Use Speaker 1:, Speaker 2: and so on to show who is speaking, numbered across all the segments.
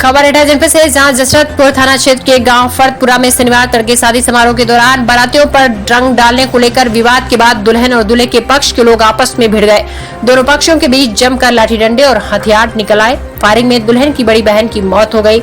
Speaker 1: खबर एटा जनपद से, जहां जसरतपुर थाना क्षेत्र के गांव फर्दपुरा में शनिवार तड़के शादी समारोह के दौरान बारातियों पर रंग डालने को लेकर विवाद के बाद दुल्हन और दूल्हे के पक्ष के लोग आपस में भिड़ गए। दोनों पक्षों के बीच जमकर लाठी डंडे और हथियार निकल आए। फायरिंग में दुल्हन की बड़ी बहन की मौत हो गई,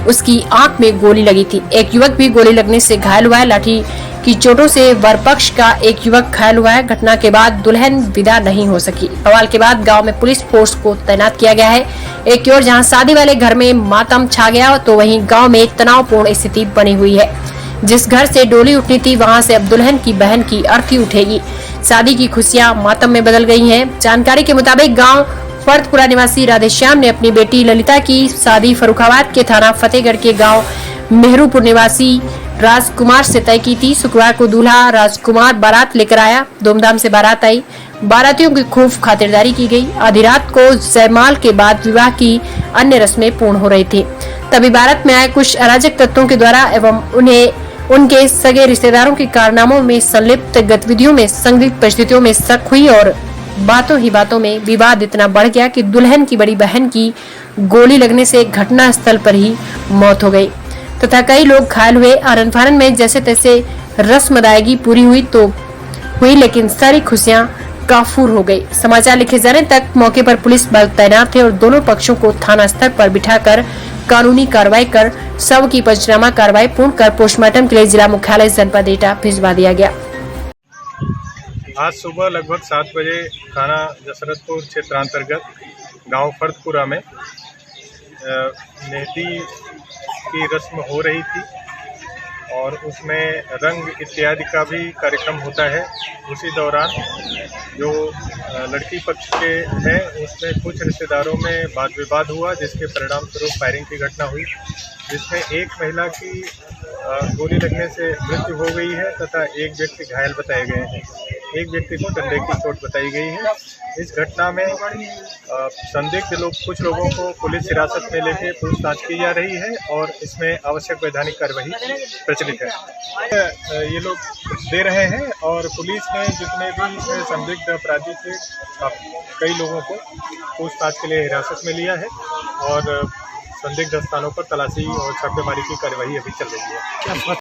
Speaker 1: उसकी आंख में गोली लगी थी। एक युवक भी गोली लगने से घायल हुआ है। लाठी की चोटों से वर पक्ष का एक युवक घायल हुआ है। घटना के बाद दुल्हन विदा नहीं हो सकी। बवाल के बाद गांव में पुलिस फोर्स को तैनात किया गया है। एक ओर जहां शादी वाले घर में मातम छा गया, तो वहीं गांव में तनावपूर्ण स्थिति बनी हुई है। जिस घर से डोली उठनी थी, वहां से अब दुल्हन की बहन की अर्थी उठेगी। शादी की खुशियां मातम में बदल गई हैं। जानकारी के मुताबिक गांव फर्दपुरा निवासी राधेश्याम ने अपनी बेटी ललिता की शादी फर्रुखाबाद के थाना फतेहगढ़ के गांव मेहरुपुर निवासी राजकुमार से तय की थी। शुक्रवार को दूल्हा राजकुमार बारात लेकर आया। धूमधाम से बारात आई। बारातियों की खूब खातिरदारी की गई। आधी रात को जयमाल के बाद विवाह की अन्य रस्में पूर्ण हो रही थी। तभी बारात में आए कुछ अराजक तत्वों के द्वारा एवं उन्हें उनके सगे रिश्तेदारों के कारनामों में संलिप्त गतिविधियों में संदिग्ध परिस्थितियों में शक हुई और बातों ही बातों में विवाद इतना बढ़ गया कि दुल्हन की बड़ी बहन की गोली लगने से घटना स्थल पर ही मौत हो गई तथा कई लोग घायल हुए। आनन फानन में जैसे तैसे रस्म अदायगी पूरी हुई, लेकिन सारी खुशियां काफूर हो गई। समाचार लिखे जाने तक मौके पर पुलिस बल तैनात थे और दोनों पक्षों को थाना स्तर पर बिठाकर कानूनी कार्रवाई कर शव की पंचनामा कार्रवाई पूर्ण कर पोस्टमार्टम के लिए जिला मुख्यालय जनपद एटा भिजवा दिया गया।
Speaker 2: आज सुबह लगभग 7 बजे थाना जसरतपुर क्षेत्रांतर्गत गांव फर्दपुरा में मेहंदी की रस्म हो रही थी और उसमें रंग इत्यादि का भी कार्यक्रम होता है। उसी दौरान जो लड़की पक्ष के हैं उसमें कुछ रिश्तेदारों में वाद विवाद हुआ, जिसके परिणाम स्वरूप फायरिंग की घटना हुई, जिसमें एक महिला की गोली लगने से मृत्यु हो गई है तथा एक व्यक्ति घायल बताए गए हैं। एक व्यक्ति को डंडे की चोट बताई गई है। इस घटना में संदिग्ध कुछ लोगों को पुलिस हिरासत में लेकर पूछताछ की जा रही है और इसमें आवश्यक वैधानिक कार्यवाही प्रचलित है। ये लोग दे रहे हैं और पुलिस ने जितने भी संदिग्ध अपराधी थे कई लोगों को पूछताछ के लिए हिरासत में लिया है और संदिग्ध स्थानों पर तलाशी और छापेमारी की कार्यवाही अभी चल रही है।